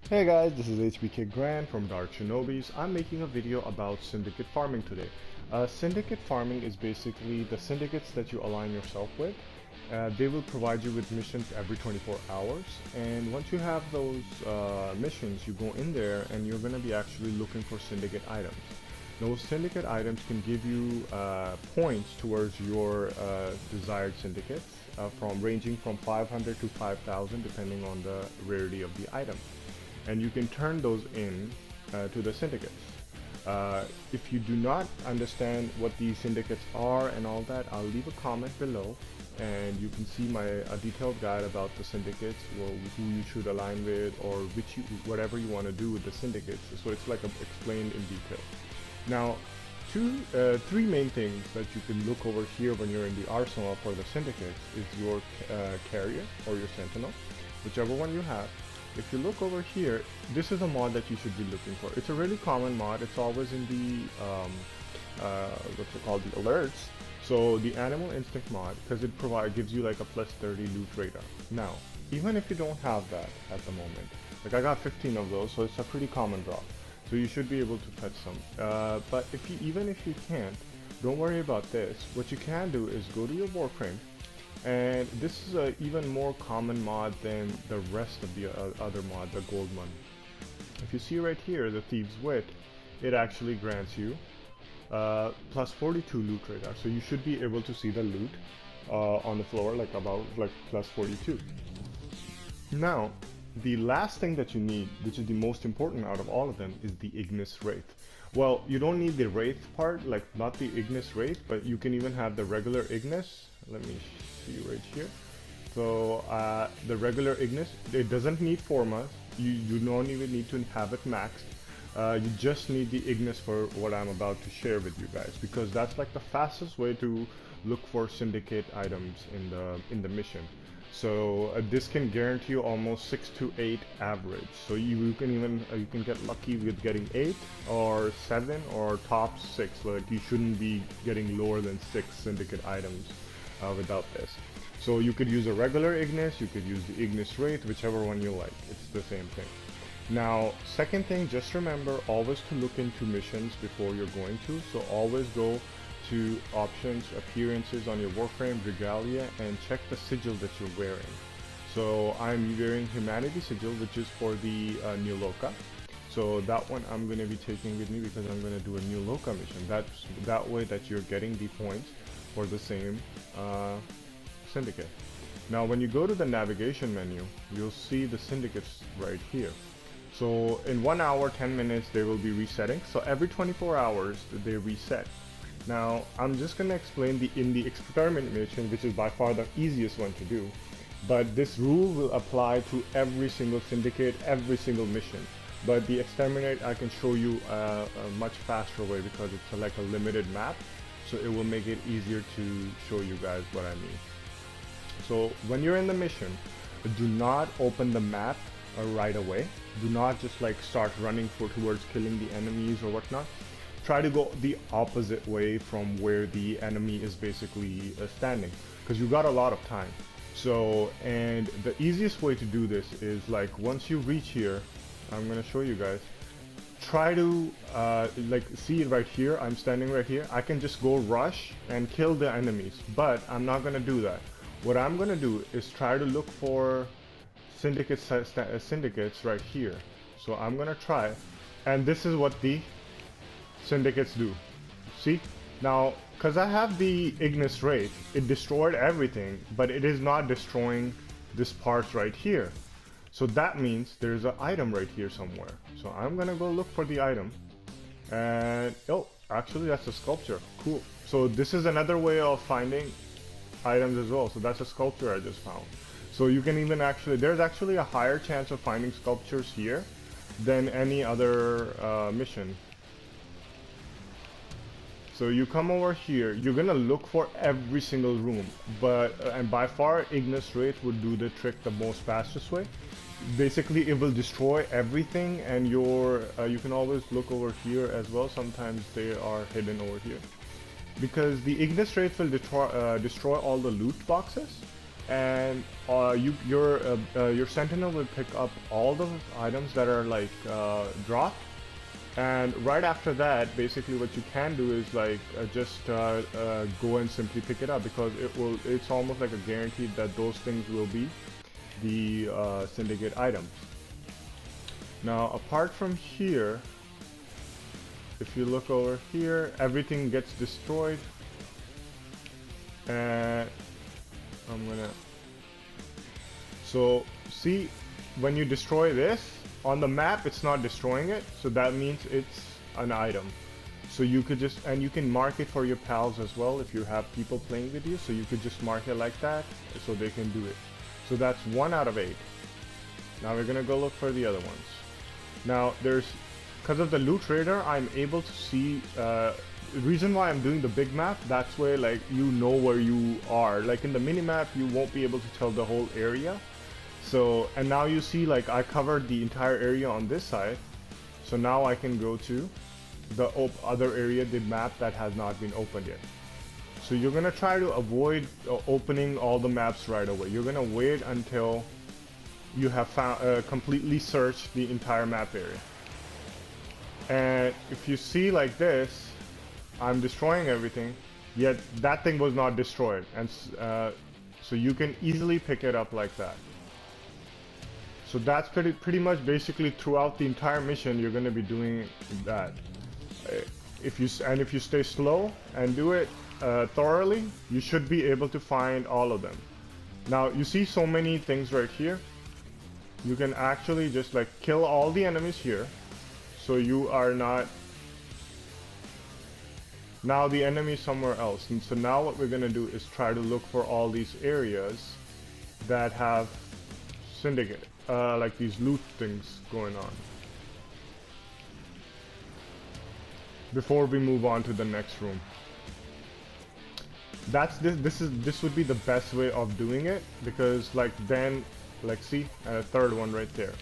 Hey guys, this is Hbkgrand from Dark Shinobis. I'm making a video about syndicate farming today. Syndicate farming is basically the syndicates that you align yourself with. They will provide you with missions every 24 hours, and once you have those missions, you go in there and you're going to be actually looking for syndicate items. Those syndicate items can give you points towards your desired syndicates, from ranging from 500 to 5,000 depending on the rarity of the item, and you can turn those in to the syndicates. If you do not understand what these syndicates are and all that, I'll leave a comment below and you can see my detailed guide about the syndicates, or who you should align with, or whatever you want to do with the syndicates. So it's like explained in detail. Now, three main things that you can look over here when you're in the arsenal for the syndicates is your carrier or your sentinel, whichever one you have. If you look over here, this is a mod that you should be looking for. It's a really common mod. It's always in the what's it called, the alerts. So the animal instinct mod, because it gives you like a plus 30 loot radar. Now, even if you don't have that at the moment, like I got 15 of those, so it's a pretty common drop. So you should be able to fetch some. But even if you can't, don't worry about this. What you can do is go to your Warframe, and this is a even more common mod than the rest of the other mod, the gold one. If you see right here, the Thieves' Wit, it actually grants you plus 42 loot radar. So you should be able to see the loot on the floor, like about like plus 42. Now, the last thing that you need, which is the most important out of all of them, is the Ignis Wraith. Well, you don't need the Wraith part, like not the Ignis Wraith, but you can even have the regular Ignis. Let me see right here. So the regular Ignis, it doesn't need formas. You don't even need to have it maxed. You just need the Ignis for what I'm about to share with you guys, because that's like the fastest way to look for syndicate items in the mission. So this can guarantee you almost 6 to 8 average. So you can even you can get lucky with getting 8 or 7 or top 6. Like you shouldn't be getting lower than 6 syndicate items without this. So you could use a regular Ignis, you could use the Ignis Wraith, whichever one you like. It's the same thing. Now, second thing, just remember always to look into missions before you're going to. So always go to options, appearances on your Warframe, regalia, and check the sigil that you're wearing. So I'm wearing Humanity Sigil, which is for the New Loka. So that one I'm going to be taking with me because I'm going to do a New Loka mission. That way that you're getting the points for the same syndicate. Now when you go to the navigation menu, you'll see the syndicates right here. So in 1 hour, 10 minutes, they will be resetting. So every 24 hours, they reset. Now, I'm just going to explain in the experiment mission, which is by far the easiest one to do. But this rule will apply to every single syndicate, every single mission. But the experiment, I can show you a much faster way because it's like a limited map. So it will make it easier to show you guys what I mean. So when you're in the mission, do not open the map right away. Do not just like start running towards killing the enemies or whatnot. Try to go the opposite way from where the enemy is basically standing, because you got a lot of time. So, and the easiest way to do this is like once you reach here, I'm gonna show you guys. Try to like see it right here. I'm standing right here. I can just go rush and kill the enemies, but I'm not gonna do that. What I'm gonna do is try to look for syndicates right here. So I'm gonna try, and this is what the syndicates do. See, now because I have the Ignis Wraith, it destroyed everything, but it is not destroying this part right here. So that means there's an item right here somewhere. So I'm gonna go look for the item, and oh, actually that's a sculpture. Cool. So this is another way of finding items as well. So that's a sculpture I just found. So you can even there's actually a higher chance of finding sculptures here than any other mission. So you come over here, you're gonna look for every single room, but and by far Ignis Wraith would do the trick the most fastest way. Basically it will destroy everything, and you can always look over here as well. Sometimes they are hidden over here, because the Ignis Wraith will destroy all the loot boxes, and your sentinel will pick up all the items that are like dropped. And right after that, basically what you can do is like just go and simply pick it up, because it's almost like a guarantee that those things will be the Syndicate items. Now apart from here, if you look over here, everything gets destroyed, and so see, when you destroy this on the map, it's not destroying it, so that means it's an item. So you could just, and you can mark it for your pals as well if you have people playing with you, so you could just mark it like that so they can do it. So that's 1 out of 8. Now we're gonna go look for the other ones. Now because of the loot radar, I'm able to see the reason why I'm doing the big map. That's where like you know where you are. Like in the mini map, you won't be able to tell the whole area. So, and now you see like I covered the entire area on this side. So now I can go to the other area, the map that has not been opened yet. So you're gonna try to avoid opening all the maps right away. You're gonna wait until you have found completely searched the entire map area. And if you see like this, I'm destroying everything, yet that thing was not destroyed, and so you can easily pick it up like that. So that's pretty much basically throughout the entire mission you're going to be doing that. If you stay slow and do it thoroughly, you should be able to find all of them. Now you see so many things right here. You can actually just like kill all the enemies here, so you are not now the enemy is somewhere else. And so now what we're gonna do is try to look for all these areas that have Syndicate, like these loot things going on, before we move on to the next room. This would be the best way of doing it, because like then, like see, a third one right there.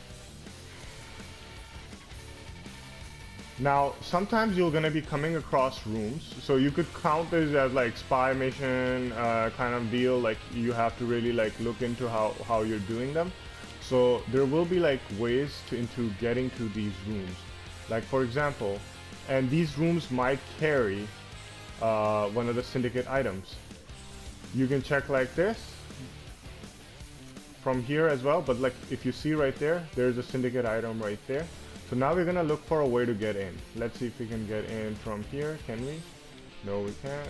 Now sometimes you're gonna be coming across rooms, so you could count this as like spy mission kind of deal. Like you have to really like look into how you're doing them. So there will be like ways into getting to these rooms, like for example, and these rooms might carry one of the Syndicate items. You can check like this from here as well, but like if you see right there, there's a Syndicate item right there. So now we're gonna look for a way to get in. Let's see if we can get in from here. Can we? No, we can't.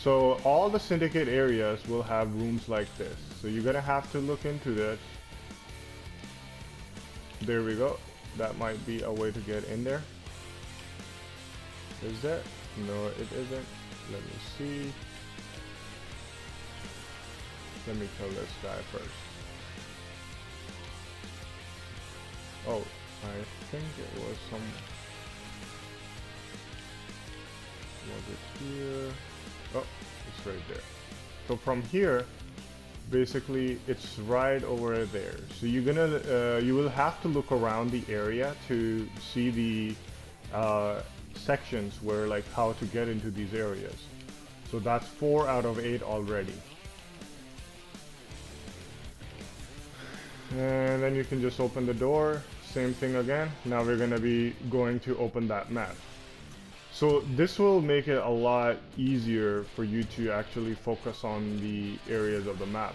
So all the Syndicate areas will have rooms like this. So you're gonna have to look into this. There we go. That might be a way to get in there. Is there? No, it isn't. Let me see. Let me kill this guy first. Oh, I think it was some... Was it here? Oh, it's right there. So from here, basically it's right over there. So you're gonna, you will have to look around the area to see the sections where like how to get into these areas. So that's 4 out of 8 already. And then you can just open the door. Same thing again. Now we're gonna be going to open that map. So this will make it a lot easier for you to actually focus on the areas of the map,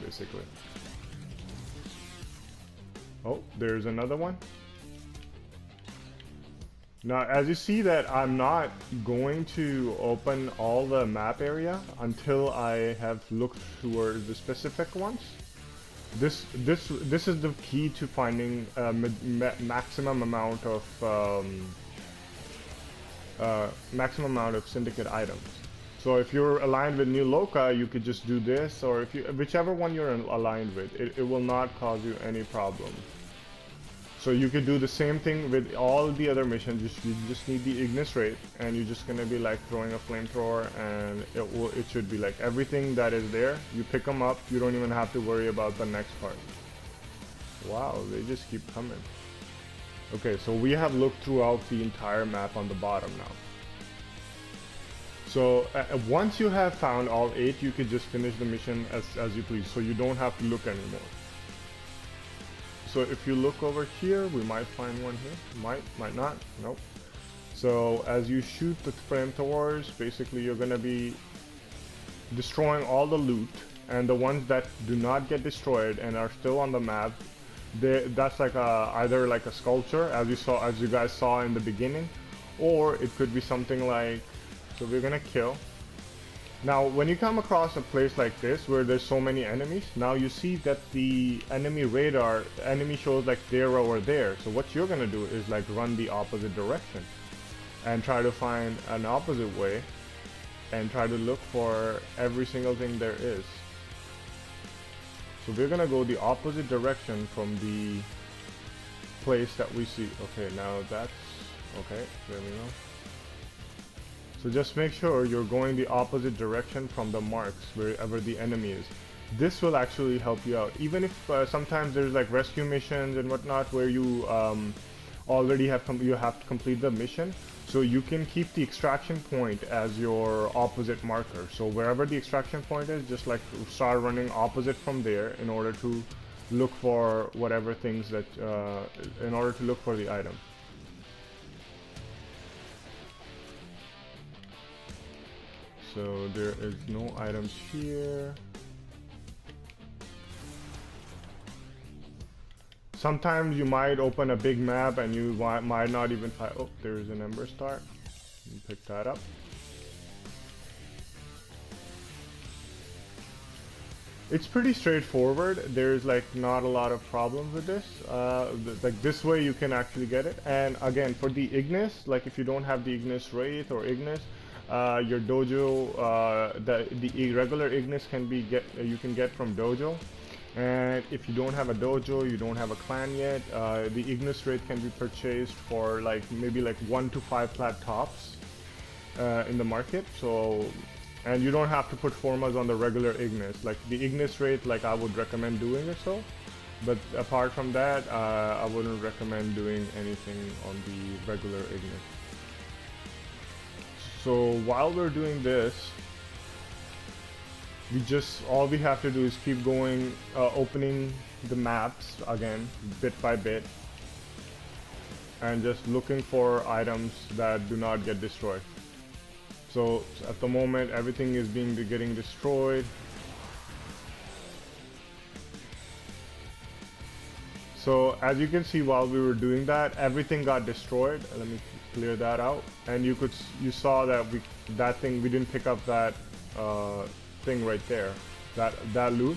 basically. Oh, there's another one. Now, as you see that I'm not going to open all the map area until I have looked towards the specific ones. This is the key to finding maximum amount of Syndicate items. So if you're aligned with New Loka, you could just do this, or if you, whichever one you're aligned with, it will not cause you any problem. So you could do the same thing with all the other missions. You just need the Ignis rate, and you're just gonna be like throwing a flamethrower, and it should be like everything that is there. You pick them up. You don't even have to worry about the next part. Wow, they just keep coming. Okay, so we have looked throughout the entire map on the bottom now. So once you have found all 8, you could just finish the mission as you please, so you don't have to look anymore. So if you look over here, we might find one here. Might not. Nope. So as you shoot the flamethrowers, basically you're gonna be destroying all the loot, and the ones that do not get destroyed and are still on the map, that's like either like a sculpture, as you guys saw in the beginning, or it could be something like. So we're gonna kill. Now when you come across a place like this where there's so many enemies, now you see that the enemy radar, enemy shows like they're over there. So what you're gonna do is like run the opposite direction and try to find an opposite way and try to look for every single thing there is. So we're gonna go the opposite direction from the place that we see. Okay, now that's okay, there we go. So just make sure you're going the opposite direction from the marks wherever the enemy is. This will actually help you out. Even if sometimes there's like rescue missions and whatnot where you already have you have to complete the mission. So you can keep the extraction point as your opposite marker. So wherever the extraction point is, just like start running opposite from there in order to look for whatever things that, in order to look for the item. So there is no items here. Sometimes you might open a big map and you might not even find. Oh, there is an Ember Star. Pick that up. It's pretty straightforward. There's like not a lot of problems with this. Like this way you can actually get it. And again, for the Ignis, like if you don't have the Ignis Wraith or Ignis, your dojo, the regular Ignis can be you can get from dojo. And if you don't have a dojo, you don't have a clan yet, the Ignis Wraith can be purchased for like maybe like 1 to 5 plat tops in the market. So, and you don't have to put formas on the regular Ignis. Like the Ignis Wraith, like I would recommend doing it so. But apart from that, I wouldn't recommend doing anything on the regular Ignis. So while we're doing this, all we have to do is keep going, opening the maps again, bit by bit, and just looking for items that do not get destroyed. So at the moment, everything is getting destroyed. So as you can see, while we were doing that, everything got destroyed. Let me clear that out, and you saw that we didn't pick up that thing right there, that loot.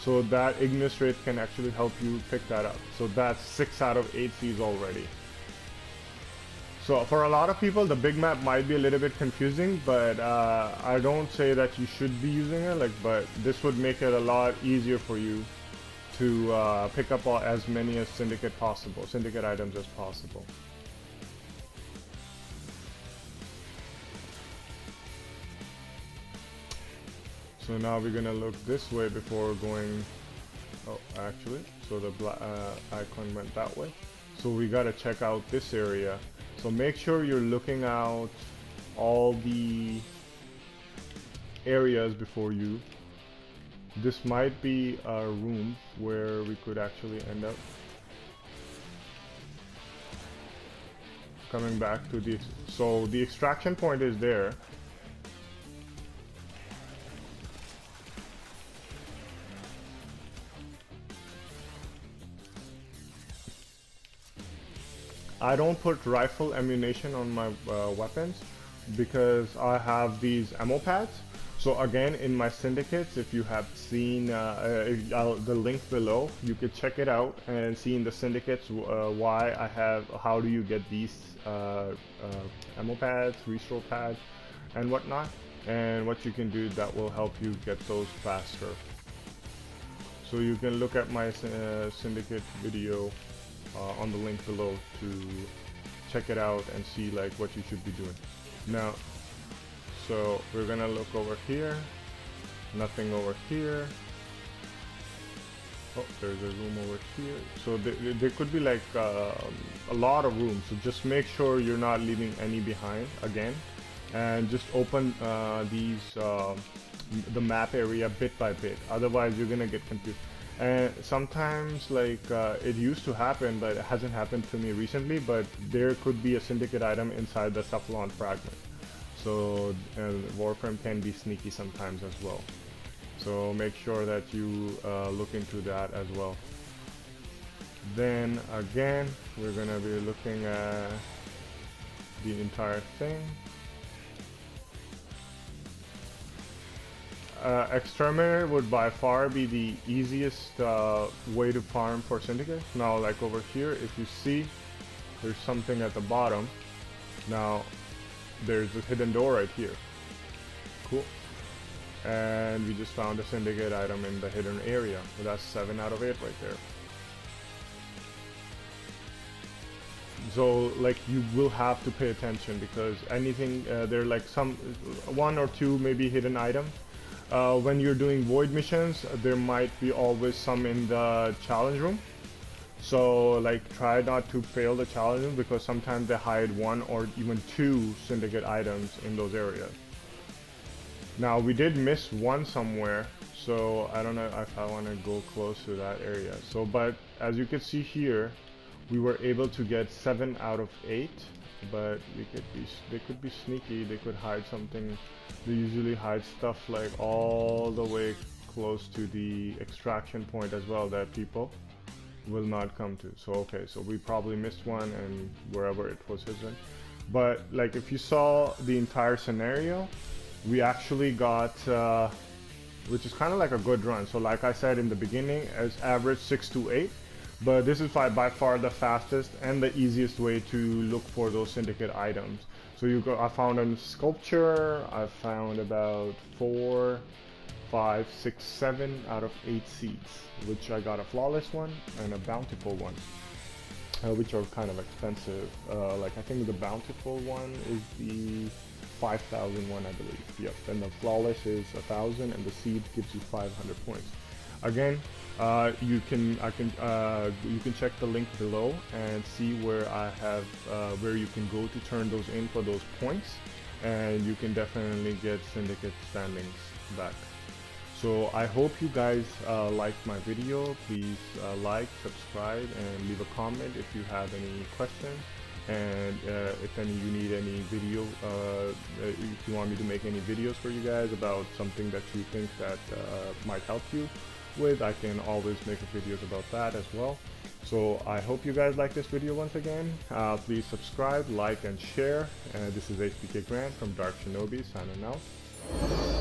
So that Ignis Wraith can actually help you pick that up. So that's 6 out of 8 Cs already. So for a lot of people, the big map might be a little bit confusing, but I don't say that you should be using it. But this would make it a lot easier for you to pick up as many as Syndicate items as possible. So now we're gonna look this way before going. Oh, actually, so the icon went that way. So we gotta check out this area. So make sure you're looking out all the areas before you. This might be a room where we could actually end up. Coming back to so the extraction point is there. I don't put rifle ammunition on my weapons because I have these ammo pads. So again, in my syndicates, if you have seen the link below, you could check it out and see in the syndicates how do you get these ammo pads, restore pads, and whatnot, and what you can do that will help you get those faster. So you can look at my syndicate video on the link below to check it out and see like what you should be doing. Now, so we're gonna look over here. Nothing over here. Oh, there's a room over here. So there could be like a lot of rooms. So just make sure you're not leaving any behind again. and just open the map area bit by bit. Otherwise you're gonna get confused. And sometimes, like, it used to happen, but it hasn't happened to me recently, but there could be a Syndicate item inside the Cephalon fragment. So Warframe can be sneaky sometimes as well. So make sure that you look into that as well. Then again, we're gonna be looking at the entire thing. Exterminator would by far be the easiest way to farm for Syndicate. Now, like over here, if you see, there's something at the bottom. Now, there's a hidden door right here. Cool. And we just found a Syndicate item in the hidden area. So that's 7 out of 8 right there. So, like, you will have to pay attention, because anything, there are like some, 1 or 2 maybe hidden items. When you're doing void missions, there might be always some in the challenge room. So, like, try not to fail the challenge room, because sometimes they hide 1 or even 2 Syndicate items in those areas. Now, we did miss 1 somewhere, so I don't know if I want to go close to that area. So, but as you can see here, we were able to get 7 out of 8. But they could be sneaky. They could hide something. They usually hide stuff like all the way close to the extraction point as well, that people will not come to. So okay, so we probably missed 1, and wherever it was hidden. But like, if you saw the entire scenario, we actually got which is kind of like a good run. So like I said in the beginning, as average 6 to 8. But this is by far the fastest and the easiest way to look for those Syndicate items. So I found a sculpture. I found about 4, 5, 6, 7 out of 8 seeds, which I got a flawless one and a bountiful one, which are kind of expensive. Like, I think the bountiful one is the 5,000 one, I believe. Yep. And the flawless is 1,000, and the seed gives you 500 points. Again, you can check the link below and see where I have where you can go to turn those in for those points, and you can definitely get Syndicate standings back. So I hope you guys liked my video. Please like, subscribe, and leave a comment if you have any questions. And if you need any video, if you want me to make any videos for you guys about something that you think that might help you with, I can always make videos about that as well. So I hope you guys like this video once again. Please subscribe, like, and share. This is Hbkgrand from Dark Shinobi signing out.